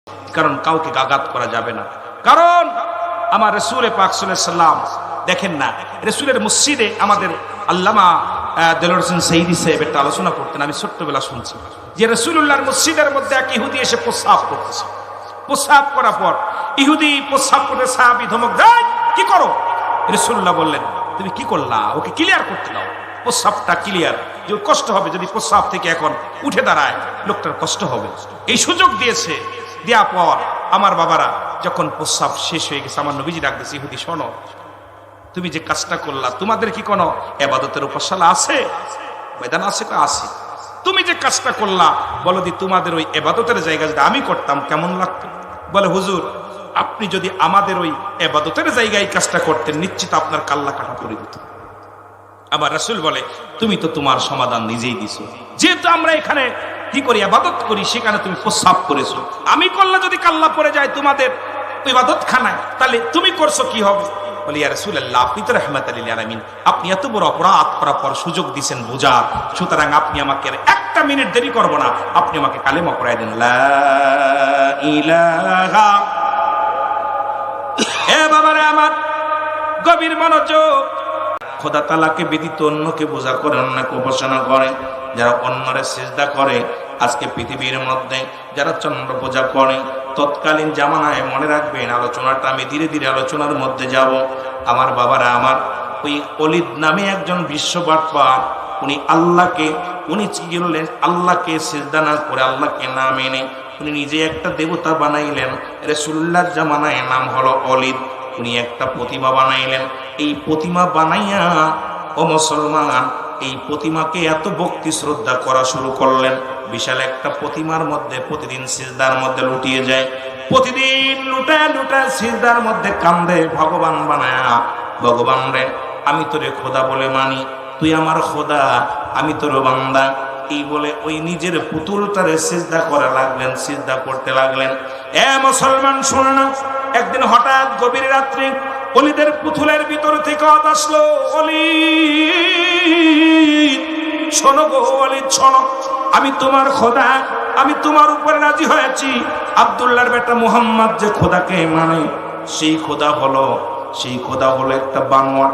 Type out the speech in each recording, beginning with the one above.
কারণ কাউকে আঘাত করা যাবে না। কারণ আমার রাসূল পাক সাল্লাল্লাহু আলাইহি সাল্লাম দেখেন না, রাসূলের মসজিদে আমাদের আল্লামা দেলোয়ার হোসেন সাইদি সাহেব একটা আলোচনা করতেন, আমি ছোট্টবেলা শুনছি যে রাসূলুল্লাহর মসজিদের মধ্যে এক ইহুদি এসে প্রস্রাব করতেছে। প্রস্রাব করার পর ইহুদি প্রস্রাব করে সাহাবী ধমক দেয়, কি করো? রাসূলুল্লাহ বললেন, তুমি কি করলা? ওকে ক্লিয়ার করতে দাও, প্রস্রাবটা ক্লিয়ার, যে কষ্ট হবে যদি প্রস্রাব থেকে এখন উঠে দাঁড়ায়, লোকটার কষ্ট হবে। এই সুযোগ দিয়েছে। দেওয়ার পর আমার বাবারা যখন প্রস্রাব শেষ হয়ে গেছে, আমার নবীজি ডাক দিয়েছে, ইহুদি শোনো, তুমি যে কাজটা করলা, তোমাদের কি কোনো ইবাদতের উপাসনা আছে? ময়দান আছে? আছে। তুমি যে কাজটা করলা, বলো দি তোমাদের ওই ইবাদতের জায়গা যদি আমি করতাম কেমন লাগতো? বলে, হুজুর আপনি যদি আমাদের ওই ইবাদতের জায়গায় কাজটা করতেন, নিশ্চিত আপনার কাল্লা কাটা পড়ে দিত। আবার রাসূল বলে, তুমি তো তোমার সমাধান নিজেই দিছো, যেহেতু আমরা এখানে কি করি, ইবাদত করি, সেখানে তুমি প্রস্রাব করেছো, আমি করলে যদি কাল্লা পড়ে যায় তোমাদের ইবাদত খানায়, তাহলে তুমি করছো কি হবে? বলি, ইয়া রাসূলুল্লাহ, আপনি তো রাহমাতুল লিল আলামিন, আপনি এত বড় অপরাধ করার পর সুযোগ দিয়েছেন বোঝার, সুতরাং আপনি আমাকে একটা মিনিট দেরি করবো না, আপনি আমাকে কালেমা পড়ায় দেন, লা ইলাহা। এ বাবারে আমার, গভীর মনোযোগ। খোদা তাআলাকে ব্যতীত অন্যকে পূজা করে, অন্যকে উপাসনা করে, যারা অন্যরে সিজদা করে, আজকে পৃথিবীর মধ্যে যারা চন্দ্র পূজা করে, তৎকালীন জামানায়, মনে রাখবেন আলোচনাটা আমি ধীরে ধীরে আলোচনার মধ্যে যাব। আমার বাবারা আমার, ওই অলিদ নামে একজন বিশ্ববাটপা, উনি আল্লাহকে, উনি কি করলেন, আল্লাহকে সিজদা না করে, আল্লাহকে না মেনে উনি নিজে একটা দেবতা বানাইলেন। রাসূলুল্লাহর জামানায় নাম হলো অলিদ। উনি একটা প্রতিমা বানাইলেন। এই প্রতিমা বানাইয়া, ও মুসলমান, এই প্রতিমাকে এত ভক্তি শ্রদ্ধা করা শুরু করলেন। বিশাল একটা প্রতিমার মধ্যে প্রতিদিন সিজদার মধ্যে লুটিয়ে যায়, প্রতিদিন লুটায় লুটায় সিজদার মধ্যে কান্দে, ভগবান বানায়া, ভগবান রে, আমি তোরে খোদা বলে মানি, তুই আমার খোদা, আমি তোর বান্দা, এই বলে ওই নিজের পুতুলটারে সিজদা করা লাগলেন, সিজদা করতে লাগলেন। এ মুসলমান শোনো না, একদিন হঠাৎ গভীর রাত্রে অলিদের পুতুলের ভিতর থেকে আওয়াজ আসলো, অলিদ শোনো গো, অলিদ শোনো, আমি তোমার খোদা, আমি তোমার উপরে রাজি হয়েছি। আব্দুল্লাহর বেটা মুহাম্মদ যে খোদাকে মানে, সেই খোদা হলো একটা বানোয়ার।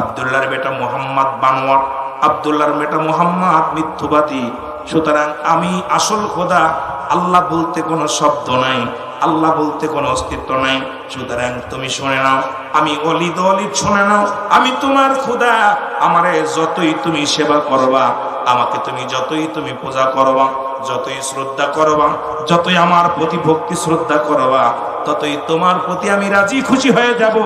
আব্দুল্লাহর বেটা মুহাম্মদ বানোয়ার, আব্দুল্লাহর বেটা মুহাম্মদ মিথ্যুবাদী। সুতরাং আমি আসল খোদা, আল্লাহ বলতে কোনো শব্দ নাই, আল্লাহ বলতে কোনো অস্তিত্ব নাই। সুতরাং তুমি শুনে নাও, আমি অলিদ, অলিদ শুনে নাও, আমি তোমার খোদা। আমারে যতই তুমি সেবা করবা, আমাকে তুমি যতই তুমি পূজা করবা, যতই শ্রদ্ধা করবা, যতই আমার প্রতি ভক্তি শ্রদ্ধা করবা, ততই তোমার প্রতি আমি রাজি খুশি হয়ে যাব।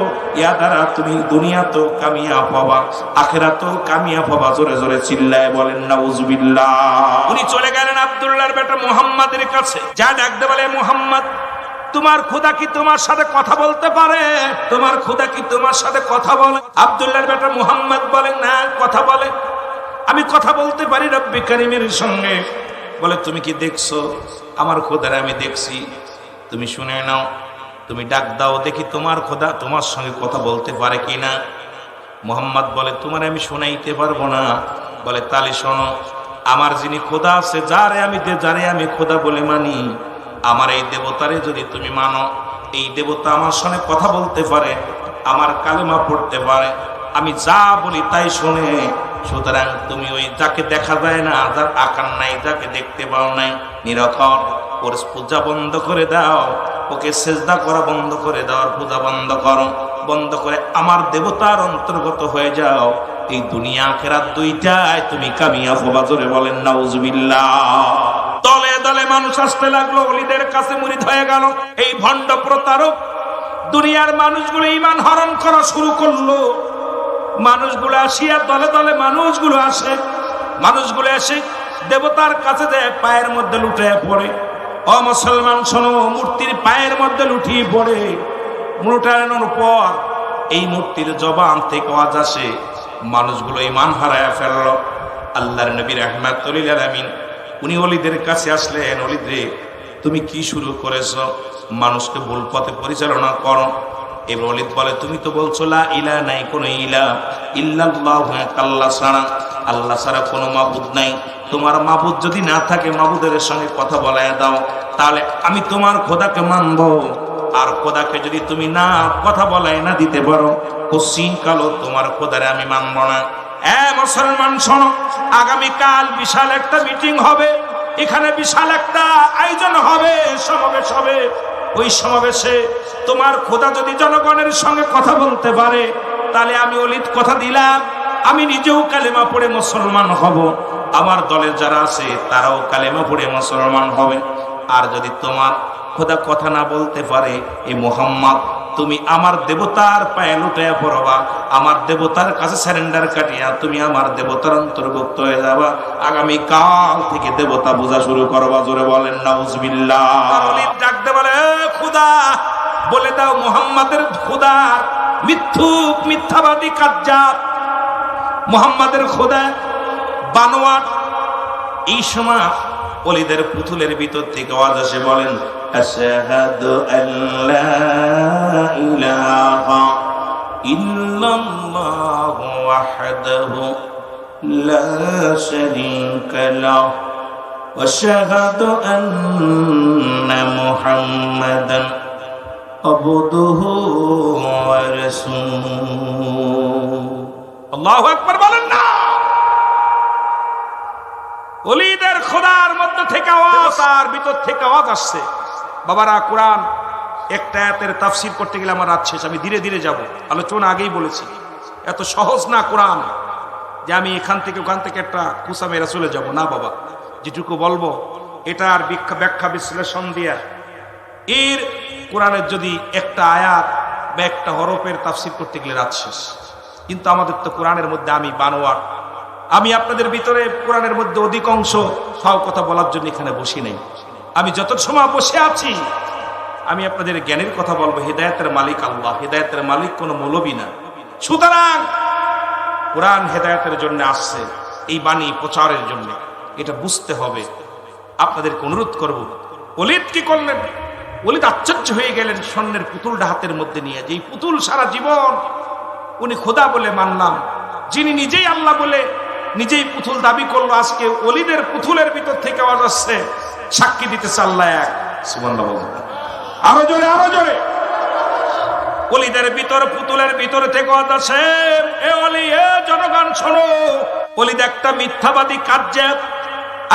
ইয়া দ্বারা তুমি দুনিয়া তো কামিয়াব হবা, আখিরাত তো কামিয়াব হবা। জোরে জোরে চিল্লায় বলেন নাউজুবিল্লাহ। উনি চলে গেলেন আব্দুল্লাহর বেটা মুহাম্মাদের কাছে, যা ডাকতে বলে, মুহাম্মদ, তোমার খোদা কি তোমার সাথে কথা বলতে পারে? তোমার খোদা কি তোমার সাথে কথা বলে? আব্দুল্লাহর বেটা মুহাম্মদ বলেন, না, কথা বলে, আমি কথা বলতে পারি রব্বি কারীমের সঙ্গে। বলে, তুমি কি দেখছো? আমার খোদারে আমি দেখছি, তুমি শুনে নাও, তুমি ডাক দাও, দেখি তোমার খোদা তোমার সঙ্গে কথা বলতে পারে কিনা। মুহাম্মদ বলে, তোমার আমি শোনাইতে পারবো না। বলে, তাহলে শোনো, আমার যিনি খোদা আছে, যারে আমি খোদা বলে মানি, আমার এই দেবতারে যদি তুমি মানো, এই দেবতা আমার সঙ্গে কথা বলতে পারে, আমার কালেমা পড়তে পারে, আমি যা বলি তাই শোনে। সুতরাং তুমি ওই যাকে দেখা যায় না, যার আকার নাই, যাকে দেখতে পাও নাই, নিরক্ষর, ওর পূজা বন্ধ করে দাও, ওকে সেজদা করা বন্ধ করে দাও, পূজা বন্ধ করো, বন্ধ করে আমার দেবতার অন্তর্গত হয়ে যাও। এই দুনিয়া আখিরাত দুইটায় তুমি কামিয়াব হবা। জোরে বলেন নাউজুবিল্লাহ। দলে দলে মানুষ আসতে লাগলো, ওলিদের কাছে মুরিদ হয়ে গেল। এই ভণ্ড প্রতারক দুনিয়ার মানুষগুলো ঈমান হরণ করা শুরু করলো। মানুষগুলো আসিয়া, দলে দলে মানুষগুলো এসে দেবতার কাছে যায়, পায়ের মধ্যে লুটিয়ে পড়ে। ও মুসলমান শোনো, মূর্তির পায়ের মধ্যে লুটিয়ে পড়ে। লুটানোর পর এই মূর্তির জবান থেকে আওয়াজ আসে, মানুষগুলো ঈমান হারায়া ফেলল। আল্লাহর নবী রাহমাতুল লিল আলামিন উনি অলিদের কাছে আসলেন, অলিদ রে, তুমি কি শুরু করেছো? মানুষকে ভুল পথে পরিচালনা করো। এবার অলিদ বলে, তুমি তো বলছো লা ইলাহা, নাই কোনো ইলাহ, ইল্লাল্লাহু, আল্লাহ ছাড়া, আল্লাহ ছাড়া কোনো মাবুদ নাই। তোমার মাবুদ যদি না থাকে, মাবুদের সঙ্গে কথা বলায় দাও। তাহলে আমি তোমার খোদাকে মানব। আর খোদাকে যদি তুমি না কথা বলাই না দিতে পারো, কশিন কালো তোমার খোদারে আমি মানব না। মুসলমান শোনো, আগামীকাল বিশাল একটা মিটিং হবে, এখানে বিশাল একটা আয়োজন হবে, সমাবেশ হবে। ওই সমাবেশে তোমার খোদা যদি জনগণের সঙ্গে কথা বলতে পারে, তাহলে আমি অলিদ কথা দিলাম, আমি নিজেও কালেমা পড়ে মুসলমান হব, আমার দলের যারা আছে তারাও কালেমা পড়ে মুসলমান হবে। আর যদি তোমার খোদা কথা না বলতে পারে, এই মুহাম্মদ তুমি আমার দেবতার পায়ে লুটাইয়া পড়বা, আমার দেবতার কাছে স্যারেন্ডার কাটিয়া তুমি আমার দেবতার অন্তর্ভুক্ত হয়ে যাবা। আগামী কাল থেকে দেবতা বোঝা শুরু করবা। জোরে বলেন নাউজুবিল্লাহ। ডাকতে বলে, খোদা বলে দাও মুহাম্মাদের খোদার মিথ্যুক, মিথ্যাবাদী কাজ্জাব, মুহাম্মাদের খোদা বানোয়াট। এই সময় ওলিদের পুতুলের ভিতর থেকে আওয়াজ আসে, বলেন আশহাদু আল্লা ইলাহা ইল্লাল্লাহু ওয়াহদাহু লা শারীকা লাহু ওয়া আশহাদু আন্না মুহাম্মাদান আবদুহু ওয়া রাসূলুহু। আল্লাহু আকবার বলেন না। ওলিদের খোদার মধ্যে থেকে আওয়াজ, তার ভিতর থেকে আওয়াজ আসছে। বাবারা, কোরআন একটা আয়াতের তাফসীর করতে গেলে আমার রাত শেষ, আমি ধীরে ধীরে যাব, আলোচনা আগেই বলেছি। এত সহজ না কোরআন যে আমি এখান থেকে ওখান থেকে একটা কুসা মেরা চলে যাব না বাবা। যেটুকু বলবো এটার ব্যাখ্যা বিশ্লেষণ দিয়া এর কোরআনের যদি একটা আয়াত বা একটা হরফের তাফসীর করতে গেলে রাত শেষ। কিন্তু আমাদের তো কোরআনের মধ্যে আমি বানোয়াট, আমি আপনাদের ভিতরে কোরআনের মধ্যে অধিকাংশ সব কথা বলার জন্য এখানে বসি নাই। আমি যত সময় বসে আছি আমি আপনাদের জ্ঞানের কথা বলবো। হেদায়েতের মালিক আল্লাহ, হেদায়েতের মালিক কোনো মৌলবী না। সুতরাং কোরআন হেদায়েতের জন্য আসছে, এই বাণী প্রচারের জন্য, এটা বুঝতে হবে। আপনাদেরকে অনুরোধ করব, ওলিদ কি করলেন? ওলিদ আশ্চর্য হয়ে গেলেন স্বর্ণের পুতুলটা হাতের মধ্যে নিয়ে। যেই পুতুল সারা জীবন উনি খোদা বলে মানলাম, যিনি নিজেই আল্লাহ বলে নিজেই পুতুল দাবি করলো, আজকে ওলিদের পুতুলের ভিতর থেকে আওয়াজ আসছে, সাক্ষী দিতেছে আল্লাহ এক। সুবহানাল্লাহ বলুন আরো জোরে, আরো জোরে। ওলিদের ভিতর, পুতুলের ভিতর থেকে আওয়াজ আসে, এ ওলি, এ জনগণ শোনো, ওলিদ একটা মিথ্যাবাদী কাজ্জাব।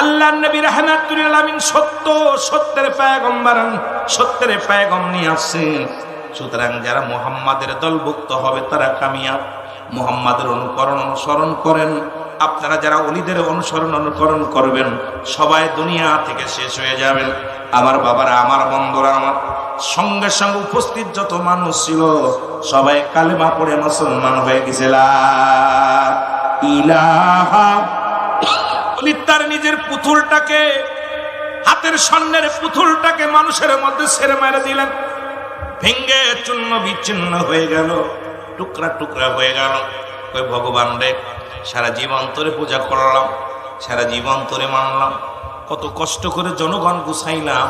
আল্লাহর নবী রাহমাতুল লিল আলামিন সত্য, সত্যের পয়গম্বর, সত্যের পয়গাম নিয়ে আসছেন। সুতরাং যারা মুহাম্মাদের দলভুক্ত হবে তারা কামিয়াব। মুহাম্মাদের অনুসরণ করেন। আপনারা যারা ওলিদের অনুকরণ করবেন সবাই দুনিয়া থেকে শেষ হয়ে যাবেন। আমার বাবারা, আমার বন্ধুরা, আমার সঙ্গে সঙ্গে উপস্থিত যত মানুষ ছিল সবাই কালেমা পড়ে মুসলমান হয়ে গেছে। লা ইলাহা। ওলিদ তার নিজের পুতুলটাকে, হাতের স্বর্ণের পুতুলটাকে মানুষের মধ্যে ছেড়ে মেরে দিলেন। ভেঙ্গে চূর্ণ বিচ্ছিন্ন হয়ে গেল, টুকরা টুকরা হয়ে গেল। ওই ভগবান রে, সারা জীবন তোরে পূজা করলাম, সারা জীবন তোরে মানলাম, কত কষ্ট করে জনগণ গুছাইলাম,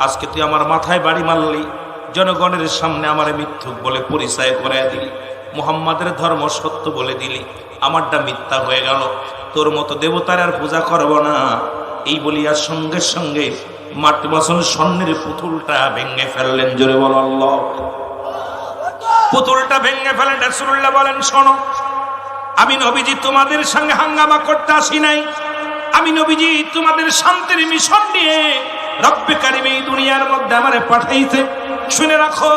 আজকে তুই আমার মাথায় বাড়ি মারলি, জনগণের সামনে আমার মিথ্যুক বলে পরিচয় করে দিলি, মুহাম্মাদের ধর্ম সত্য বলে দিলি, আমারটা মিথ্যা হয়ে গেল, তোর মতো দেবতার আর পূজা করব না। এই বলিয়া সঙ্গে সঙ্গে মাটি বসন স্বর্ণের পুতুলটা ভেঙে ফেললেন। জোরে বল আল্লাহ। পুতুলটা ভেঙে ফেলেন। রাসূলুল্লাহ বলেন, শোনো, আমি নবীজি তোমাদের সঙ্গে হাঙ্গামা করতে আসি নাই, আমি নবীজি তোমাদের শান্তির মিশন নিয়ে রব্বে কারীম এই দুনিয়ার মধ্যে আমারে পাঠাইছে। শুনে রাখো,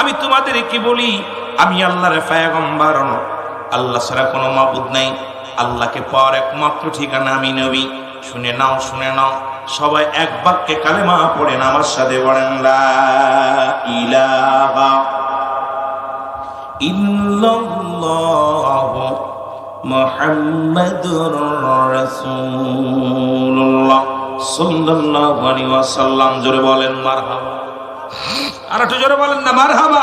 আমি তোমাদের কি বলি, আমি আল্লাহর পয়গম্বর, আল্লাহ ছাড়া কোনো মাবুদ নাই, আল্লাহকে পাওয়ার একমাত্র ঠিকানা আমি নবী। শুনে নাও, শুনে নাও, সবাই এক বাক্যে কালেমা পড়েন আমার সাথে, বলেন লা ইলাহা ইল্লাল্লাহু মুহাম্মাদুর রাসূলুল্লাহ সাল্লাল্লাহু আলাইহি ওয়াসাল্লাম। জোরে বলেন মারহাবা। আর একটু জোরে বলেন না মারহাবা।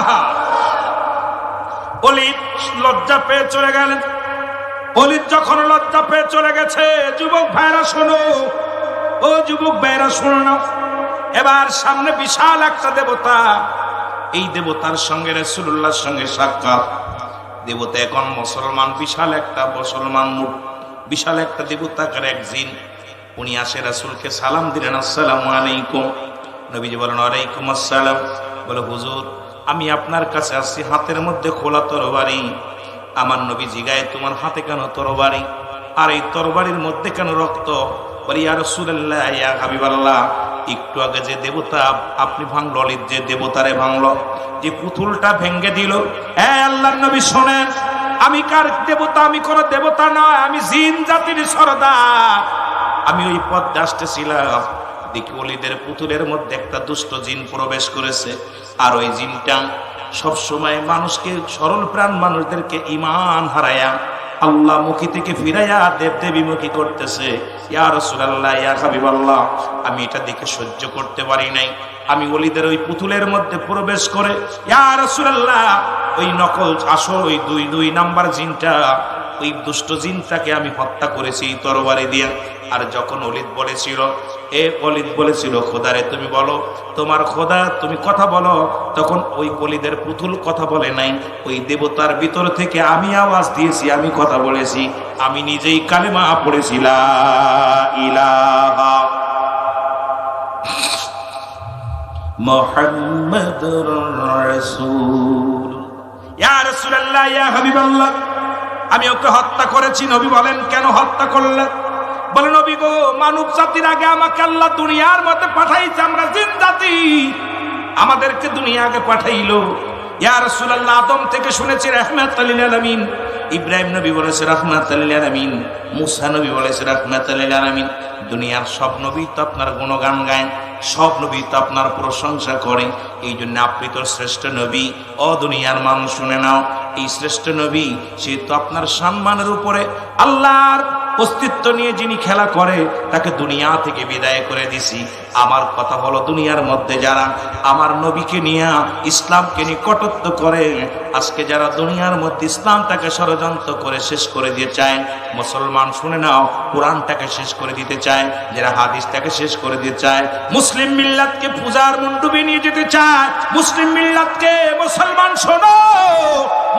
ওলিদ লজ্জা পেয়ে চলে গেলেন। ওলিদ যখন লজ্জা পেয়ে চলে গেছে, যুবক ভাইরা শোনো, ও যুবক ভাইরা শোনো না, এবার সামনে বিশাল একটা দেবতা, এই দেবতার সঙ্গে রাসূলুল্লাহর সঙ্গে সাক্ষাৎ। দেবতা এখন মুসলমান, বিশাল একটা মুসলমান, বিশাল একটা দেবতাকার এক জিন। উনি আসে রাসূলকে সালাম দিলেন, আসসালামু আলাইকুম। নবীজি বলেন ওয়ালাইকুম আসসালাম। বলে হুজুর আমি আপনার কাছে আসছি হাতের মধ্যে খোলা তরবারি। আমার নবী জিগায় তোমার হাতে কেন তরবারি, আর এই তরবারির মধ্যে কেন রক্ত? বলি ইয়া রাসূলুল্লাহ ইয়া হাবিবাল্লাহ, একটু আগে যে দেবতা আপনি ভাঙলো, যে দেবতারে ভাঙলো, যে পুতুলটা ভেঙ্গে দিল, আল্লাহর নবী শোনেন, আমি কার দেবতা? আমি কোন দেবতা নয়, আমি জিন জাতির সরদার। আমি ওই পথে আসতেছিলাম, দেখি ওলিদের পুতুলের মধ্যে একটা দুষ্ট জিন প্রবেশ করেছে। আর ওই জিনটা সবসময় মানুষকে, সরল প্রাণ মানুষদেরকে ঈমান হারায়া আল্লাহ মুখী থেকে ফিরাইয়া দেবদেবীমুখী করতেছে। ইয়া রাসূলুল্লাহ ইয়া হাবিবাল্লাহ, আমি এটা দেখে সহ্য করতে পারি নাই। আমি ওলিদের ওই পুতুলের মধ্যে প্রবেশ করে ইয়া রাসূলুল্লাহ ওই নকল আসল ওই দুই নাম্বার জিনটা, ওই দুষ্ট জিনটাকে আমি হত্যা করেছি তরবারি দিয়ে। আর যখন ওলিদ বলেছিল খোদারে তুমি বলো, তোমার খোদা তুমি কথা বলো, তখন ওই ওলিদের পুতুল কথা বলে নাই, ওই দেবতার ভিতর থেকে আমি আওয়াজ দিয়েছি, আমি কথা বলেছি, আমি নিজেই কালেমা পড়েছি লা ইলাহা মুহাম্মাদুর রাসূল। ইয়া রাসূলুল্লাহ ইয়া হাবিবাল্লাহ, আমি ওকে হত্যা করেছি। নবী বলেন কেন হত্যা করলে? বলে নবী গো, মানব জাতির আগে আমাকে আল্লাহ দুনিয়ার মধ্যে পাঠাইছে, আমরা জিন জাতি, আমাদেরকে দুনিয়া আগে পাঠাইলো। ইয়া রাসূলুল্লাহ আদম থেকে শুনেছি রাহমাতুল লিল আলামিন, ইব্রাহিম নবী বলেছে রাহমাতুল লিল আলামিন, মুসা নবী বলেছে রাহমাতুল লিল আলামিন। দুনিয়ার সব নবী তো আপনার গুণগান গায়, সব নবী তো আপনার প্রশংসা করে, এই জন্য আপনি তো শ্রেষ্ঠ নবী। ও দুনিয়ার মানুষ শুনে নাও, এই শ্রেষ্ঠ নবী সে তো আপনার সম্মানের উপরে আল্লাহর অস্তিত্ব নিয়ে যিনি খেলা করে তাকে দুনিয়া থেকে বিদায় করে দিছি। আমার কথা হলো দুনিয়ার মধ্যে যারা আমার নবীকে নিয়ে ইসলামকে নিয়ে কটূক্ত করে, আজকে যারা দুনিয়ার মধ্যে ইসলামটাকে ষড়যন্ত্র করে শেষ করে দিয়ে চায়, মুসলমান শুনে নাও, কোরআনটাকে শেষ করে দিতে চায়, যারা হাদিসটাকে শেষ করে দিতে চায়, মুসলিম মিল্লাতকে পূজার মণ্ডপে নিয়ে যেতে চায়, মুসলিম মিল্লাতকে, মুসলমান শোনো,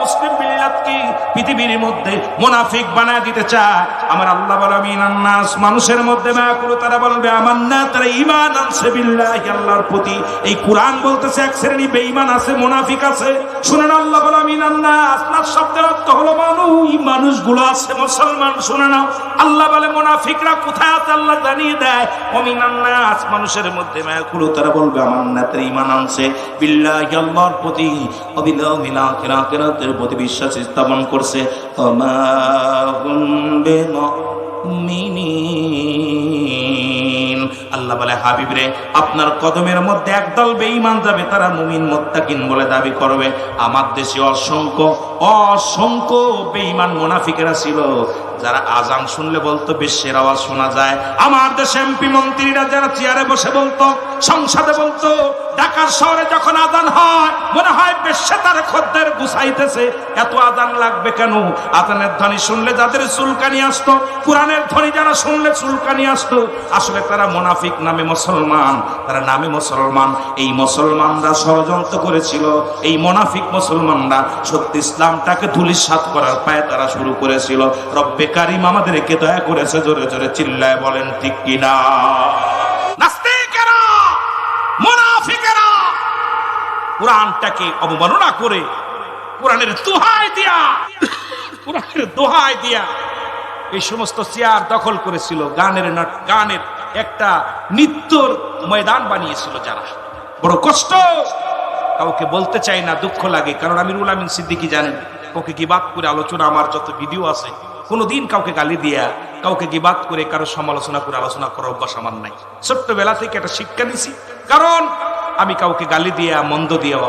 মুসলিম মিল্লাতকে পৃথিবীর মধ্যে মুনাফিক বানায় দিতে চায়। আমার আল্লাহ বলে মিনান নাস, মানুষের মধ্যে মায়াকুল, তারা বলবে আমান্না, তারা ঈমান আনছে বিল্লাহি, আল্লাহর প্রতি। এই কোরআন বলতেছে এক শ্রেণী বেঈমান আছে, মুনাফিক আছে। শুনেন আল্লাহ বলে মিনান নাস, নাস শব্দের অর্থ হলো মানুষ, এই মানুষগুলো আছে মুসলমান। শুনে নাও, আল্লাহ বলে মুনাফিকরা কোথায় আছে আল্লাহ জানিয়ে দেয়। মিনান নাস, মানুষের মধ্যে মায়াকুল, তারা বলবে আমান্না, তারা ঈমান আনছে বিল্লাহি, আল্লাহর প্রতি, ওয়া বিল ইয়াউমিল আখির, আখিরাতের প্রতি বিশ্বাস স্থাপন করছে। ওমা হুম বিমুমিনিন, আল্লাহ বলে হাবিব রে, আপনার কদমের মধ্যে একদল বেঈমান যাবে, তারা মুমিন মুত্তাকিন বলে দাবি করবে। আমার দেশে অসংখ্য বেঈমান মুনাফিকেরা ছিল, যারা আজান শুনলে বলতো বিশ্বের আওয়াজ শোনা যায়। আমার দেশে এমপি মন্ত্রীরা যারা চেয়ারে বসে বলতো, সংসদে বলতো, ঢাকার শহরে যখন আজান হয় মনে হয় বিশ্বে তার খদ্দের গুছাইতেছে, এত আজান লাগবে কেন? আজানের ধ্বনি শুনলে যাদের চুলকানি আসতো, কোরআনের ধ্বনি যারা শুনলে চুলকানি আসতো, আসলে তারা মুনাফিক নামে মুসলমান, তারা নামে মুসলমান। এই মুসলমানরা ষড়যন্ত্র করেছিল, এই মুনাফিক মুসলমানরা সত্যি ইসলামটাকে ধূলিসাৎ করার পায়ে তারা শুরু করেছিল। রব্বে কারিম আমাদেরকে দয়া করেছে, জোরে জোরে চিল্লায় বলেন ঠিক কিনা? নাস্তিকেরা, মুনাফিকেরা কোরআনটাকে অবমাননা করে, কোরআনের দোহাই দিয়া এই সমস্ত চেয়ার দখল করেছিল, গানের একটা নৃত্যর ময়দান বানিয়েছিল। যারা বড় কষ্ট, কাউকে বলতে চাই না, দুঃখ লাগে, কারণ আমিরুল আমিন সিদ্দিকী জানেন, কাউকে গিবাত করে আলোচনা, আমার যত ভিডিও আছে, কোনোদিন কাউকে গালি দিয়া, কাউকে গিবাত করে কারো সমালোচনা করে আলোচনা করার অভ্যাস আমার নাই। ছোট্টবেলা থেকে একটা শিক্ষা নিছি, কারণ আমি কাউকে গালি দিয়া, মন্দ দিয়া,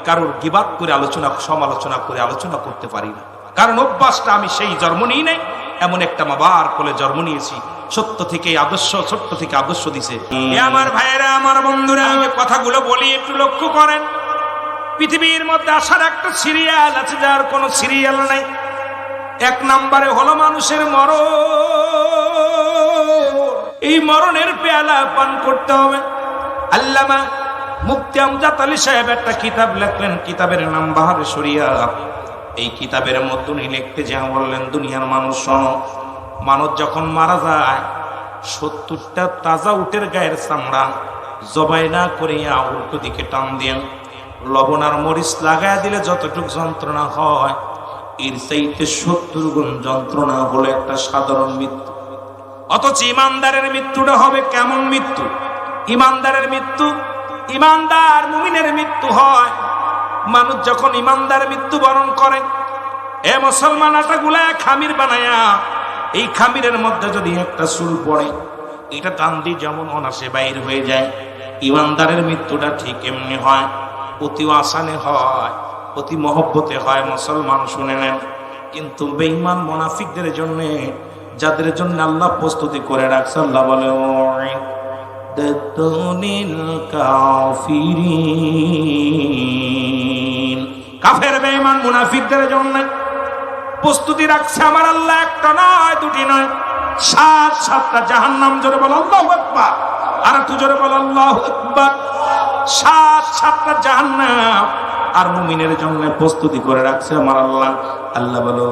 কারোর গিবাত করে আলোচনা, সমালোচনা করে আলোচনা করতে পারি না, কারণ অভ্যাসটা আমি সেই জন্ম নিই নাই, এমন একটা মাবার কোলে জন্ম নিয়েছি। সত্য থেকে আদর্শ, সত্য থেকে আদর্শ দিছে। আমার ভাইয়েরা, আমার বন্ধুরা, আমি কথাগুলো বলি একটু লক্ষ্য করেন। পৃথিবীর মধ্যে আসার একটা সিরিয়াল আছে, যার কোনো সিরিয়াল নাই। এক নম্বরে হলো মানুষের মরণ। এই মরণের পেয়ালা পান করতে হবে। আল্লামা মুফতি আমজাদ আলী সাহেব একটা কিতাব লিখলেন, কিতাবের নাম বাহারে শরিয়া। এই কিতাবের মধ্যে উনি লিখতে যা বললেন, দুনিয়ার মানুষ শোনো, মানুষ যখন মারা যায় 70টা তাজা উটের গায়ের চামড়া জবাই না করিয়া উল্টো দিকে টান দিয়েন। লবণ আর মরিচ লাগায় দিলে যতটুকু যন্ত্রণা হয় এর চাইতে 70 গুণ যন্ত্রণা হলো একটা সাধারণ মৃত্যু। অথচ ইমানদারের মৃত্যুটা হবে কেমন মৃত্যু? ইমানদারের মৃত্যু, ইমানদার মুমিনের মৃত্যু হয় মানুষ যখন ইমানদার মৃত্যু বরণ করে। এ মুসলমান, আটাগুলা খামির বানায়া, এই খামিরের মধ্যে যদি একটা চুল পড়ে এটা টান দিয়ে যেমন অনাসে বাইর হয়ে যায়, ইমানদারের মৃত্যুটা ঠিক এমনি হয়, অতি আসানে হয়, অতি মহব্বতে হয়। মুসলমান শুনে নেন। কিন্তু বেঈমান মুনাফিকদের জন্য, যাদের জন্য আল্লাহ প্রস্তুতি করে রাখছে, আল্লাহ বলে কাফের বেঈমান মুনাফিকদের জন্য প্রস্তুতি রাখছে আমার আল্লাহ, একটা নয় দুটি নয়, 7-7টা জাহান্নাম। জোরে বল আল্লাহু আকবার। আর একটু জোরে বল আল্লাহু আকবার। 7-7টা জাহান্নাম আর মুমিনের জন্য প্রস্তুতি করে রাখছে আমার আল্লাহ। আল্লাহ বলো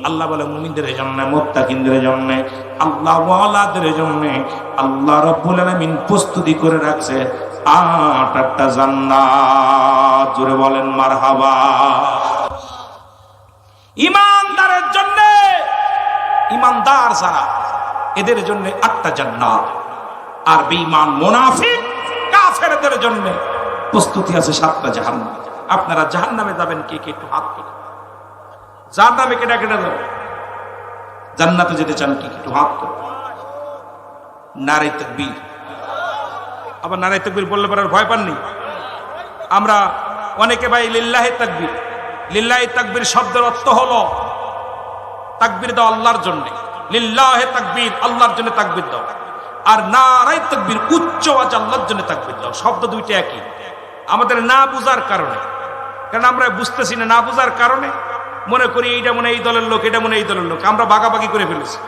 আল্লাহ বলে মুমিনদের জন্য, মুত্তাকিনদের জন্য, আল্লাহ ওয়ালাদের জন্য আল্লাহ রাব্বুল আলামিন প্রস্তুতি করে রাখছে 8টা জান্নাত। জোরে বলেন মারহাবা। ইমানদারের জন্য, ইমানদার যারা এদের জন্য 8টা জান্নাত, আর বেঈমান মুনাফিক কাফেরদের জন্য প্রস্তুতি আছে 7টা জাহান্নাম। আপনারা জাহান্নামে যাবেন কে কে? একটু হাত তোলেন। জাহান্নামে কেটে কেটে যাবেন, জান্নাতে যেতে চান কি? একটু হাত তোলেন। নারে তাকবীর। আবার নারে তাকবীর বললে পরে ভয় পাননি? আমরা অনেকে ভাই লিল্লাহি তাকবীর, লিল্লাহি তাকবীর শব্দের অর্থ হলো তাকবীর দাও আল্লাহর জন্য, লিল্লাহি তাকবীর আল্লাহর জন্য তাকবীর দাও, আর নারে তাকবীর উচ্চ আওয়াজ আল্লাহর জন্য তাকবীর দাও। শব্দ দুইটা একই। আমাদের না বুঝার কারণে, কারণ আমরা বুঝতেছি না, না বুঝার কারণে মনে করি এইটা মনে এই দলের লোক, এটা মনে এই দলের লোক, আমরা ভাগাভাগি করে ফেলেছি।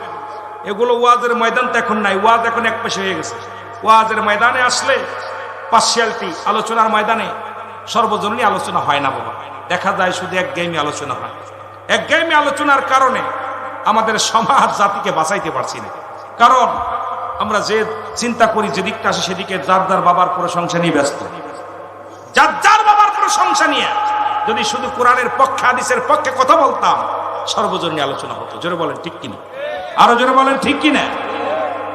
এগুলো ওয়াজের ময়দান তো এখন নাই, ওয়াজ এখন এক পাশে হয়ে গেছে। ওয়াজের ময়দানে আসলে পার্সিয়ালিটি, আলোচনার ময়দানে সর্বজনীন আলোচনা হয় না বাবা। দেখা যায় শুধু একঘেয়েমি আলোচনা হয়। একঘেয়েমি আলোচনার কারণে আমাদের সমাজ জাতিকে বাঁচাইতে পারছি না। কারণ আমরা যে চিন্তা করি, যেদিকটা আসে সেদিকে যার যার বাবার প্রশংসা নিয়ে ব্যস্ত। যার যার বাবার প্রশংসা নিয়ে যদি শুধু কোরআনের পক্ষে, হাদিসের পক্ষে কথা বলতাম, সর্বজনীন আলোচনা হতো। জোরে বলেন ঠিক কিনা? আরো জোরে বলেন ঠিক কিনা?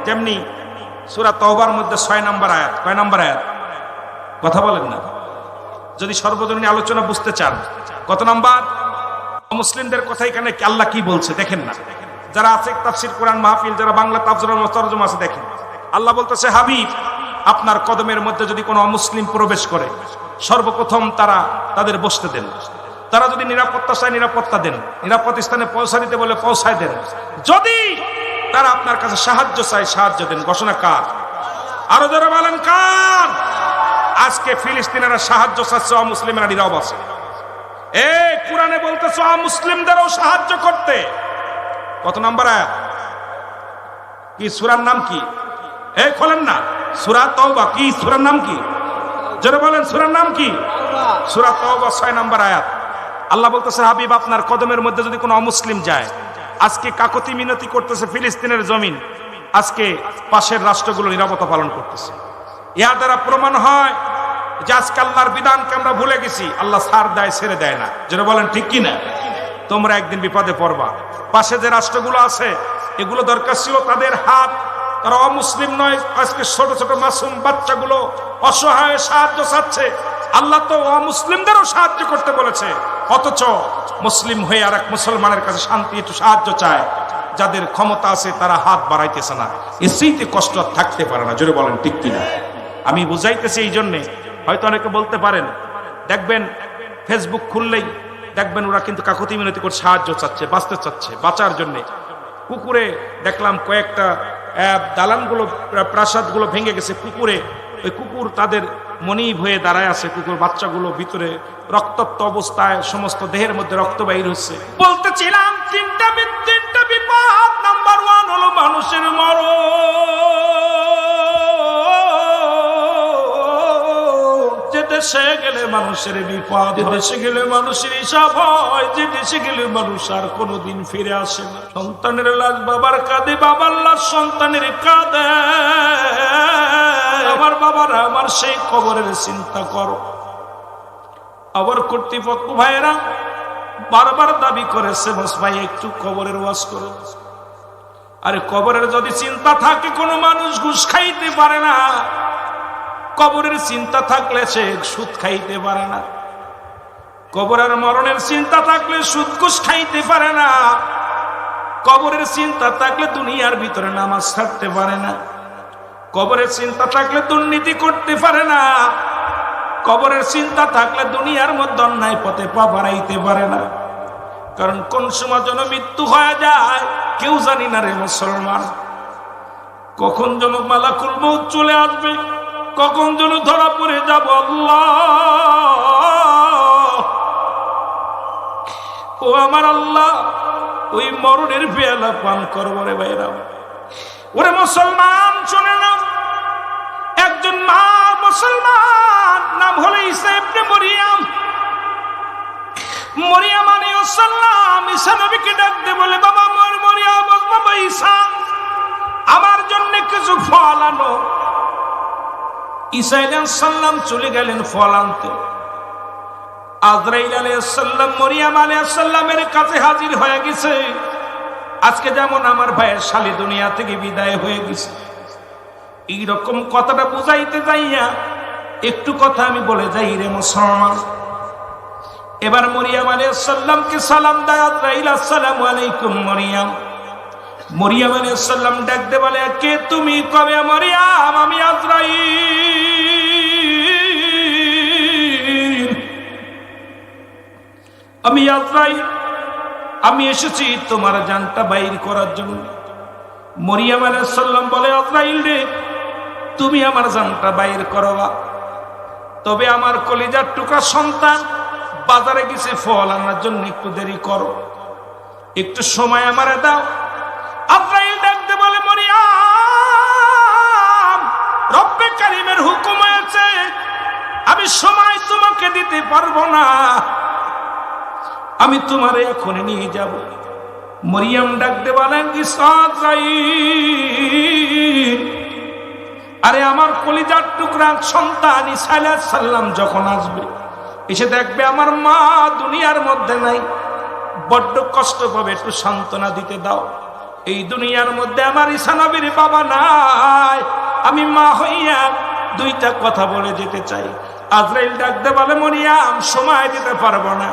যেমনি সূরা তাওবার মধ্যে 6 নম্বর আয়াত। কয় নম্বর আয়াত? কথা বলেন না। যদি সর্বজনীন আলোচনা বুঝতে চান, কত নম্বর? মুসলিমদের কথা এখানে আল্লাহ কি বলছে দেখেন না। যারা আছে তাফসীর কোরআন মাহফিল, যারা বাংলা তরজমা আছে দেখেন। আল্লাহ বলতেছে, হাবিব আপনার কদমের মধ্যে যদি কোনো অমুসলিম প্রবেশ করে, সর্বপ্রথম তাদের বসতে দেন। তারা যদি নিরাপত্তা চায় নিরাপত্তা দেন, নিরাপদ স্থানে পৌঁছা দিতে বলে পৌঁছায় দেন। যদি তারা আপনার কাছে সাহায্য চায় সাহায্য দেন। ঘোষণা কার? আরো যারা বলেন কার? আজকে ফিলিস্তিনেরা সাহায্য চাচ্ছে, অমুসলিমেরা নীরব আছে। এই কোরআনে বলতেছে অমুসলিমদেরও সাহায্য করতে। কত নাম্বার আয়াত? কি সূরার নাম কি? এই খোলেন না, সূরা তাওবা। কি সূরার নাম কি? যারা বলেন সূরার নাম কি? সূরা তাওবা 6 নম্বর আয়াত। আল্লাহ বলতেছে, হাবিব আপনার কদমের মধ্যে যদি কোনো অমুসলিম যায়, আজকে কাকতি মিনতি করতেছে ফিলিস্তিনের জমিন, আজকে পাশের রাষ্ট্রগুলো নিরাপত্তা পালন করতেছে। ইহা দ্বারা প্রমাণ হয় যে আজকে আল্লাহর বিধানকে আমরা ভুলে গেছি। আল্লাহ ছাড় দেয়, ছেড়ে দেয় না। যারা বলেন ঠিক কিনা? তোমরা একদিন বিপদে পড়বা। পাশে যে রাষ্ট্রগুলো আছে এগুলো দরকার ছিল তাদের হাত, তারা অমুসলিম নয়। আজকে ছোট ছোট মাসুম বাচ্চাগুলো অসহায় সাহায্য চাচ্ছে। আল্লাহ তো অমুসলিমদেরও সাহায্য করতে বলেছে, অথচ মুসলিম হয়ে আর এক মুসলমানের কাছে শান্তি একটু সাহায্য চায়। যাদের ক্ষমতা আছে তারা হাত বাড়াইতেছে না। এর সেইতে কষ্ট থাকতে পারে না। জোরে বলেন ঠিক কিনা? আমি বুঝাইতেছি এই জন্যে, হয়তো অনেকে বলতে পারেন, দেখবেন ফেসবুক খুললেই দেখবেন ওরা কিন্তু কাকুতি মিনতি করে সাহায্য চাচ্ছে, বাঁচতে চাচ্ছে, বাঁচার জন্যে। পুকুরে দেখলাম কয়েকটা দালানগুলো, প্রাসাদগুলো ভেঙে গেছে পুকুরে। ওই কুকুর তাদের মনিব হয়ে দাঁড়ায় আছে। কুকুর বাচ্চাগুলো ভিতরে রক্তাক্ত অবস্থায়, সমস্ত দেহের মধ্যে রক্ত বাইর হচ্ছে। বলতেছিলাম তিনটা বিপদ। নাম্বার 1 হলো মানুষের মরণ। যে দেশে গেলে মানুষের বিপদ, দেশে গেলে মানুষের হিসাব হয়, যে দেশে গেলে মানুষ আর কোনোদিন ফিরে আসে না। সন্তানের লাশ বাবার কাঁধে, বাবার লাশ সন্তানের কাঁধে। আমার বাবারা, আমার সেই কবরের চিন্তা করো। আবার কর্তৃপক্ষ ভাইয়েরা বারবার দাবি করেছে, বস ভাই একটু কবরের ওয়াজ করো। আরে কবরের যদি চিন্তা থাকে, কোনো মানুষ ঘুষ খাইতে পারে না। কবরের চিন্তা থাকলে সে সুদ খাইতে পারে না। কবরের মরণের চিন্তা থাকলে সুদ ঘুষ খাইতে পারে না। কবরের চিন্তা থাকলে দুনিয়ার ভিতরে নামাজ ছাড়তে পারে না। কবরের চিন্তা থাকলে দুর্নীতি করতে পারে না। কবরের চিন্তা থাকলে দুনিয়ার মধ্যে অন্যায় পথে পা বাড়াইতে পারে না। কারণ কোন সময় যেন মৃত্যু হয়ে যায় কেউ জানি না রে মুসলমান। কখন যেন মালাকুল মউত চলে আসবে, কখন যেন ধরা পড়ে যাব। আল্লাহ, ও আমার আল্লাহ, ওই মরণের পেয়ালা পান করবো রে ভাইরা। ওরে মুসলমান শুনে না, একজন মা মুসলমান, নাম হলো ঈসা ইবনে মরিয়ম। মরিয়ম আলাইহিস সালাম ঈসা নবীকে ডাক দিয়ে বলে, বাবা মরিয়ম, বাবা ঈসা, আমার জন্য কিছু ফল আনো। ঈসা আলাইহিস সালাম চলে গেলেন ফল আনতে। আজরাইল আলাইহিস সালাম মরিয়ম আলাইহিস সালামের কাছে হাজির হয়ে গেছে। আজকে যেমন আমার ভাইয়ের শালী দুনিয়া থেকে বিদায় হয়ে গেছে, এইরকম কথাটা বুঝাইতে যাইয়া একটু কথা আমি বলে যাই রে মুসলমান। এবার মরিয়ম আলাইহিস সালামকে সালাম দেয় আজরাইল, আসসালামু আলাইকুম মরিয়ম। মরিয়ম আলাইহিস সালাম ডাক দিয়ে বলে, কে তুমি? কবে মরিয়ম, আমি আজরাইল, আমি আজরাইল, আমি এসেছি তোমার জানটা বাইর করার জন্য। মরিয়ম আলাইহিস সালাম বলে, আজরাইল রে, তুমি আমার জানটা বাইর করবা, তবে আমার কলিজার টুকরা সন্তান বাজারে গেছে ফল আনার জন্য, একটু দেরি করো, একটু সময় আমারে দাও। আজরাইল ডাকতে বলে, মরিয়ম, রব্বে কারীমের হুকুম আছে, আমি সময় তোমাকে দিতে পারবো না, আমি তোমারে এখনই নিয়ে যাব। মরিয়ম ডাকতে বলেন, আজরাইল, আরে আমার কলিজার টুকরা সন্তান ঈসা আলাইহিস সালাম যখন আসবে, এসে দেখবে আমার মা দুনিয়ার মধ্যে নাই, বড্ড কষ্ট পাবে, একটু সান্ত্বনা দিতে দাও। এই দুনিয়ার মধ্যে আমার ঈসা নবীর বাবা নাই, আমি মা হইয়া দুইটা কথা বলে যেতে চাই। আজরাইল ডাকতে বলে, মরিয়ম, সময় দিতে পারবো না।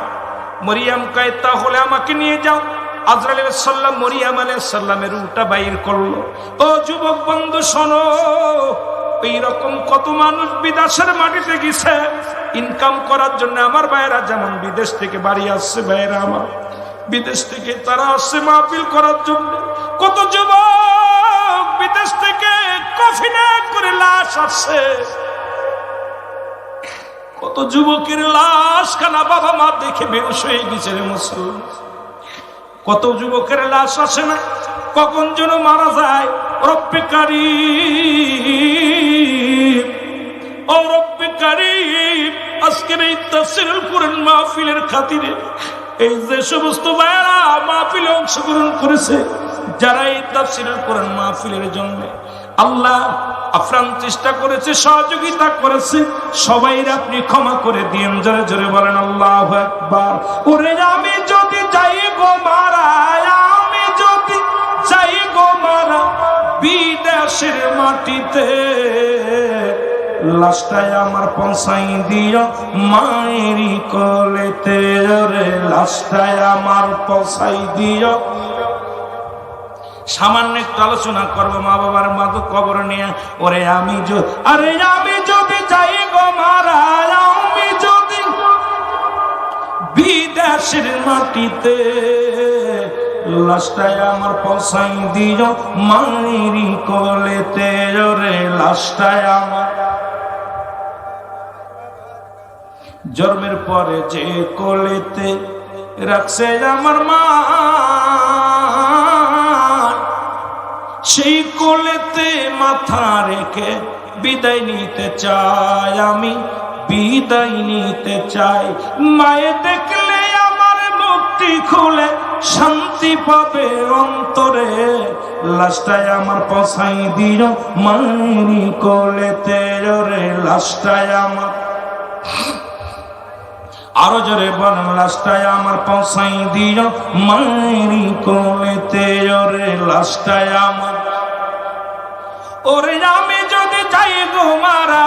মরিয়ম কয়, তাহলে আমাকে নিয়ে যাও। আজরাইল আলাইহিস সালাম মরিয়ম আলাইহিস সালামের রূহটা বাইর করলো। ও যুবক বন্ধু শোনো, এইরকম কত মানুষ বিদেশের মাটিতে গেছে ইনকাম করার জন্য। আমার ভাইয়েরা যেমন বিদেশ থেকে বাড়ি আসছে, ভাইয়েরা আমার বিদেশ থেকে তারা আসছে মাহফিল করার জন্য। কত যুবক বিদেশ থেকে কফিনে করে লাশ আসছে, কত যুবকের লাশ খানা বাবা মা দেখে বেহুশ হয়ে গেছে রে মুসলমান। কত যুবকের লাশ আসে না, কখন যেন মারা যায়। রব্বে কারীম, ও রব্বে কারীম, আজকের এই তাফসীরুল কুরআন মাহফিলের খাতিরে এই যে সমস্ত ভাইরা মাহফিলে অংশগ্রহণ করেছে, যারা এই তাফসীরুল কুরআন মাহফিলের জন্য আল্লাহ আপ্রাণ চেষ্টা করেছে, সহযোগিতা করেছে, সবাইকে আপনি ক্ষমা করে দিয়েন। জোরে জোরে বলেন আল্লাহু আকবার। ওরে আমি যদি যাই গো মারা, আমি যদি যাই গো মারা বিদেশের মাটিতে, লাশটায় আমার পৌঁছাই দিও মায়েরই কোলেতে। ওরে লাশটায় আমার পৌঁছাই দিও। সামান্য একটু আলোচনা করবো মা বাবার মাদক কবর নিয়ে। ওরে আমি যদি যাই গো মারা, আমি যদি বিদেশের মাটিতে, লাশটায় আমার পৌঁছাই দিও মায়েরই কোলেতে। ওরে লাশটায় আমার, জন্মের পরে যে কোলেতে রাখছে আমার মা, সেই কোলেতে মাথা রেখে বিদায় নিতে চাই আমি। বিদায় নিতে চাই। মায়ে দেখলে আমার মুক্তি খুলে শান্তি পাবে অন্তরে, লাশটায় আমার পছাই দিও মায়েরই কোলেতে রে, লাশটায় আমার, আরো জোরে বলেন, লাশটায় আমার পছাই দিও মায়েরই কোলেতে রে, লাশটায় আমার। ওরে আমি যদি যাই গো মারা,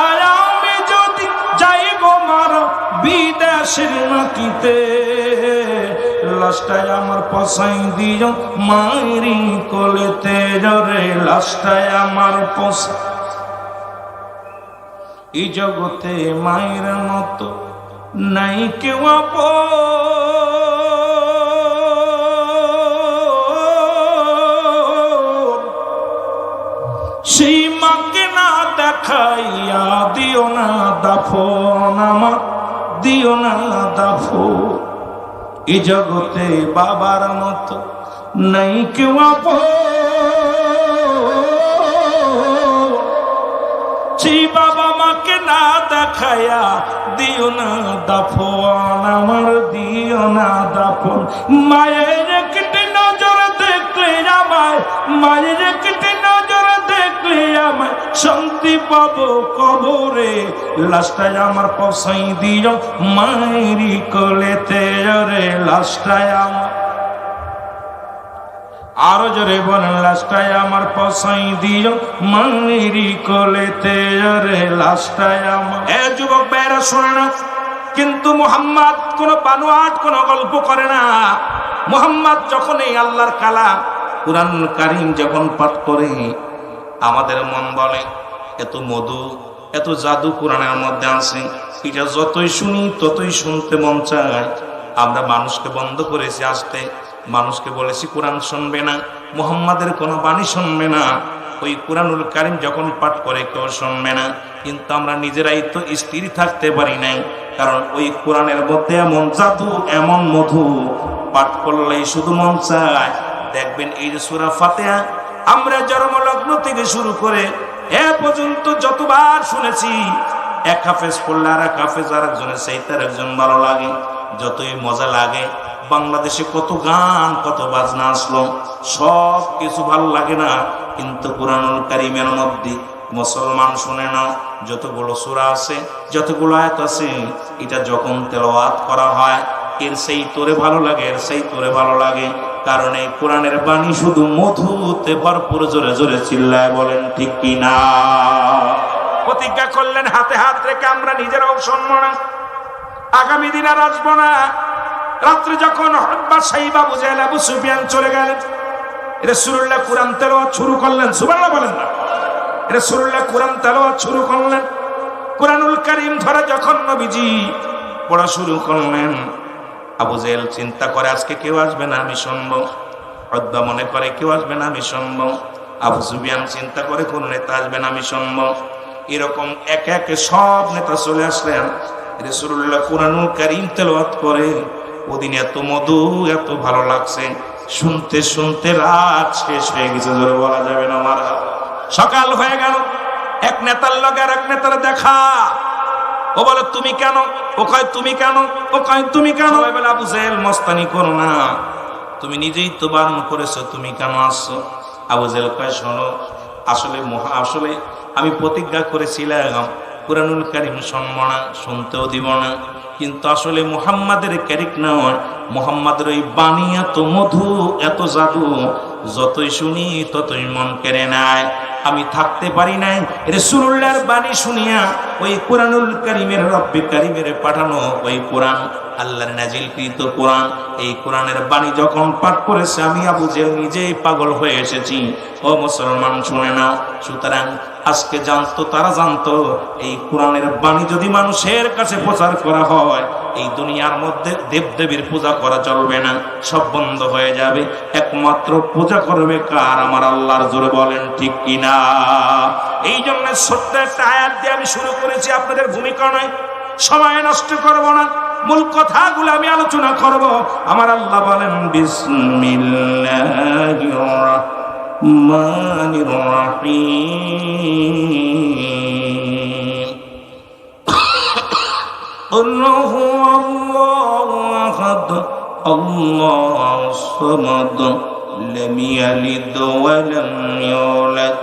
আমি যদি যাই গো মারা বিদেশের মাটিতে, লাশটায় আমার পছাই দিও মায়েরই কোলেতে রে, লাশটায় আমার পছাই। এই জগতে মায়ের মতো নাই কেউ আপন, সেই মাকে না দেখাইয়া দিও না দাফন আমার, দিও না দাফন। এই জগতে বাবার মতো নাই কেউ আপন, সেই বাবা মাকে না দেখাইয়া দিও না দাফন আমার, দিও না দাফন। মায়ের একটি নজর দেখলে আমায়, মায়ের একটি নজর দেখলে আমায় শান্তি পাবো কবরে, লাশটায় আমার পছাই দিও মায়েরই কোলেতে রে, লাশটায় আমার, আরো জোরে বলেন, লাশটায় আমার পছাই দিও মায়েরই কোলেতে রে, লাশটায় আমার। এ যুবক ভাইরা শোনে না, কিন্তু মুহাম্মদ কোন বানোয়াট কোন গল্প করে না। মুহাম্মদ যখন এই আল্লাহর কালাম কুরআন কারীম যখন পাঠ করে, আমাদের মন বলে এত মধু এত জাদু কোরআনের মধ্যে আছে, এটা যতই শুনি ততই শুনতে মন চায়। আমরা মানুষকে বন্ধ করেছি আসতে, মানুষকে বলেছি কোরআন শুনবে না, মুহাম্মাদের কোনো বাণী শুনবে না। ওই কোরআনুল কারীম যখন পাঠ করে কেউ শুনবে না, কিন্তু আমরা নিজেরাই তো স্থির থাকতে পারি নাই, কারণ ওই কোরআনের মধ্যে এমন জাদু এমন মধু, পাঠ করলেই শুধু মন চায়। দেখবেন এই যে সূরা ফাতিহা আমরা জন্মলগ্ন থেকে শুরু করে এ পর্যন্ত যতবার শুনেছি, এক হাফেজ পড়লে আর এক হাফেজ আর একজনের সেই তার একজন ভালো লাগে, যতই মজা লাগে। বাংলাদেশে কত গান কত বাজনা আসলো, সব কিছু ভালো লাগে না, কিন্তু কোরআনুল কারীমের মধ্যে মুসলমান শুনে না, যতগুলো সূরা আছে যতগুলো আয়াত আছে, এটা যখন তেলাওয়াত করা হয় এর সেই তোরে ভালো লাগে, এর সেই তোরে ভালো লাগে, কারণ এই কোরআনের বাণী শুধু মধুতে ভরপুর। জোরে জোরে চিল্লায় বলেন ঠিক কি না? প্রতিজ্ঞা করলেন হাতে হাত রেখে আমরা নিজেরাও শুনবো না, আগামী দিন আর আসবো না। রাত্রে যখন আবু জাহেল আবু সুফিয়ান চলে গেলেন, রাসূলুল্লাহ কোরআন তেলাওয়াত শুরু করলেন, সুবহানাল্লাহ বলেন না, রাসূলুল্লাহ কোরআন তেলাওয়াত শুরু করলেন। কোরআনুল কারীম ধরে যখন নবীজি পড়া শুরু করলেন, আবু জাহেল চিন্তা করে আজকে কেউ আসবে না, আমি শুনবো। উতবা মনে করে কেউ আসবে না, আমি শুনবো। আবু সুফিয়ান চিন্তা করে কোন নেতা আসবে না, আমি শুনবো। এরকম একে একে সব নেতা চলে আসলেন। রাসূলুল্লাহ কোরআনুল কারীম তেলাওয়াত করে, ওদিন এত মধু এত ভালো লাগছে, শুনতে শুনতে রাত শেষ হয়ে গেছে, জোরে বলা যাবে না মারহাবা। সকাল হয়ে গেল, এক নেতার লগে আর এক নেতার দেখা। ও বলে তুমি কেন, ও কয় তুমি কেন, ও কয় তুমি কেন। বলে আবু জাহেল মস্তানি করো না, তুমি নিজেই তো বারণ করেছো, তুমি কেন আসছো? আবু জাহেল কয় শোনো, আসলে আমি প্রতিজ্ঞা করেছিলাম কোরআনুল কারীম শুনবো না, শুনতেও দিব না, কিন্তু আসলে মুহাম্মাদের ক্যারিক নয়, মুহাম্মাদের ওই বাণী এত মধু এত জাদু, যতই শুনি ততই মন কেড়ে নেয়। আমি থাকতে পারি নাই রাসূলুল্লাহর বাণী শুনিয়া। ওই কোরআনুল কারীমের রব্বে কারীমের পাঠানো ওই কোরআন, আল্লাহর নাজিলকৃত কোরআন, এই কোরআনের বাণী যখন পাঠ করেছে, আমি আবু জাহেল নিজেই পাগল হয়ে এসেছি। ও মুসলমান শুনে নাও, সুতরাং আজকে জানতো, তারা জানতো এই কোরআনের বাণী যদি মানুষের কাছে প্রচার করা হয়, এই দুনিয়ার মধ্যে দেবদেবীর পূজা করা চলবে না, সব বন্ধ হয়ে যাবে। একমাত্র পূজা করবে কার? আমার আল্লাহর। জোরে বলেন ঠিক কিনা? এই জন্য ছোট্ট একটা আয়াত দিয়ে আমি শুরু করেছি, আপনাদের ভূমিকা নয়, সময় নষ্ট করব না, মূল কথাগুলো আমি আলোচনা করব। আমার আল্লাহ বলেন বিসমিল্লাহির রাহমানির রাহিম। কুল হুয়াল্লাহু আহাদ আল্লাহুস সামাদ লাম ইয়ালিদ ওয়া লাম ইউলাদ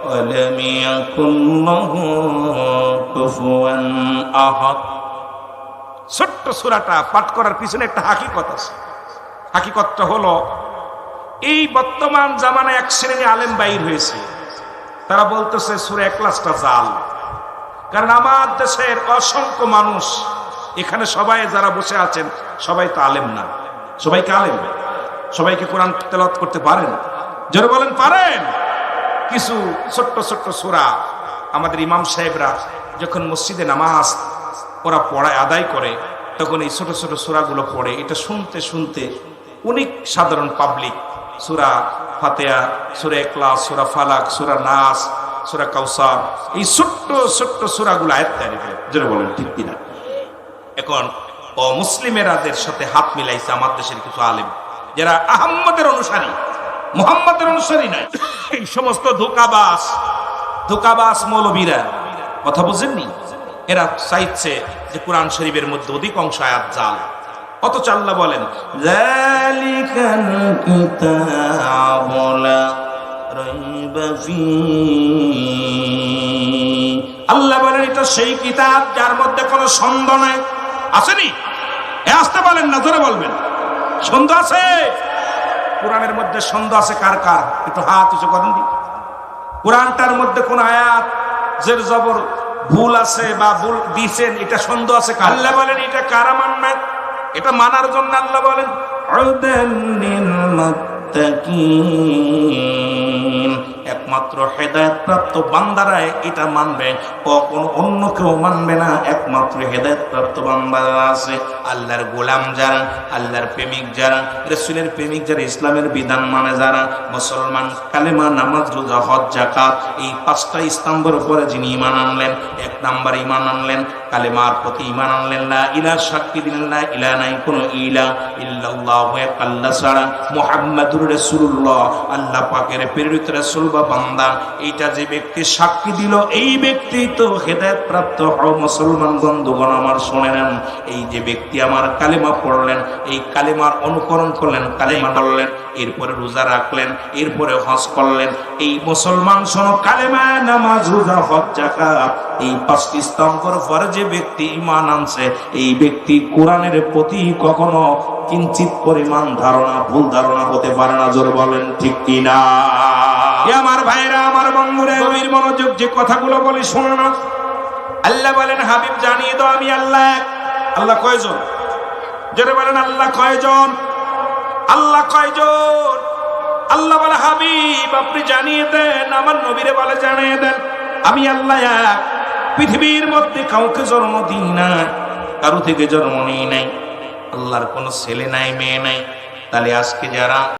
ওয়া লাম ইয়াকুল লাহু কুফুয়ান আহাদ। ছোট্ট সূরাটা পাঠ করার পিছনে একটা হাকিকত আছে। হাকিকতটা হলো, এই বর্তমান জামানায় এক শ্রেণী আলেম বাইর হয়েছে, তারা বলতেছে সূরা ইখলাসটা জাল। কারণ আমার দেশের অসংখ্য মানুষ এখানে সবাই যারা বসে আছেন সবাই তো আলেম না। সবাইকে আলেম, সবাইকে কোরআন তেলাওয়াত করতে পারেন? যারা বলেন পারেন। কিছু ছোট্ট ছোট্ট সূরা আমাদের ইমাম সাহেবরা যখন মসজিদে নামাজ ওরা পড়ায় আদায় করে, তখন এই ছোট ছোট সূরাগুলো পড়ে। এটা শুনতে শুনতে অনেক সাধারণ পাবলিক সূরা ফাতিহা, সূরা ইখলাস, সূরা ফালাক, সূরা নাস, সূরা কাউসার, এই ছোট্ট ছোট্ট সূরাগুলো আয়াত করে। যারা বলেন ঠিক কিনা? এখন অমুসলিমেরাদের সাথে হাত মিলাইছে আমার দেশের কিছু আলেম, যারা আহম্মদের অনুসারী, মুহাম্মাদের অনুসারী নাই। এই সমস্ত ধোঁকাবাজ মৌলবীরা, কথা বুঝেননি? এরা চাইছে যে কোরআন শরীফের মধ্যে অধিকাংশ আয়াত জাল। অথচ আল্লাহ বলেন যালিকাল কিতাবু লা রাইবা ফীহি। আল্লাহ বলেন এটা সেই কিতাব যার মধ্যে কোনো সন্দেহ নাই। আসেনি? আসতে বলেন না, জোরে বলবেন। সন্দেহ আছে? কোরআনের মধ্যে সন্দেহ আছে কার কার? একটু হাত উঁচু করেন দি। কোরআনটার মধ্যে কোন আয়াত জের জবর ভুল আছে বা ভুল দিয়েছেন, এটা সন্দেহ আছে কার? আল্লাহ বলেন এটা কারা মানবে? এটা মানার জন্য আল্লাহ বলেন উদাল্লিল মুত্তাকিন, একমাত্র হেদায়েত প্রাপ্ত বান্দারাই এটা মানবে, কখনো অন্য কেউ মানবে না। একমাত্র হেদায়েত প্রাপ্ত বান্দারা আছে, আল্লাহর গোলাম যারা, আল্লাহর প্রেমিক যারা, রাসূলের প্রেমিক যারা, ইসলামের বিধান মানে যারা, মুসলমান, কালেমা, নামাজ, রোজা, হজ, যাকাত, এই পাঁচটা স্তম্ভের উপরে যিনি ঈমান আনলেন, এক নাম্বার ঈমান আনলেন কালেমার প্রতি ঈমান আনলেন, লা ইলাহা, সাক্ষী দিলেন লা ইলাহা নাই কোনো ইলাহ ইল্লাল্লাহু, এক আল্লাহ ছাড়া, মুহাম্মাদুর রাসূলুল্লাহ আল্লাহ পাকের প্রেরিত রাসূল বা বান্দা, এইটা যে ব্যক্তি সাক্ষী দিল এই ব্যক্তি তো হেদায়েত প্রাপ্ত হও। মুসলমান বন্ধুগণ আমার শুনে নেন, এই যে ব্যক্তি আমার কালেমা পড়লেন, এই কালেমার অনুকরণ করলেন, কালেমা পড়লেন, এরপরে রোজা রাখলেন, এরপরে হজ করলেন, এই মুসলমান শোনো, কালেমা, নামাজ, রোজা, হজ, যাকাত, এই পাঁচটি স্তম্ভের পরে যে ব্যক্তি ঈমান আনছে, এই ব্যক্তি কোরআনের প্রতি কখনো কিঞ্চিত পরিমাণ ধারণা, ভুল ধারণা হতে পারে না। জোরে বলেন ঠিক কিনা? আমার ভাইরা, আমার বন্ধুরা, গভীর মনোযোগ, যে কথাগুলো বলি শোনো না। আল্লাহ বলেন হাবিব জানিয়ে দাও আমি আল্লাহ। আল্লাহ কয়জন? যারা বলেন আল্লাহ কয়জন? আল্লাহ কয়জন? আল্লাহ বলে হাবিব আপনি জানিয়ে দেন, আমার নবীরে বলে জানিয়ে দেন আমি আল্লাহ এক। পৃথিবীর মধ্যে কাউকে জন্ম দিই না, কারো থেকে জন্ম নিই নাই, আল্লাহর কোনো ছেলে নাই, মেয়ে নাই। তাহলে আজকে যারা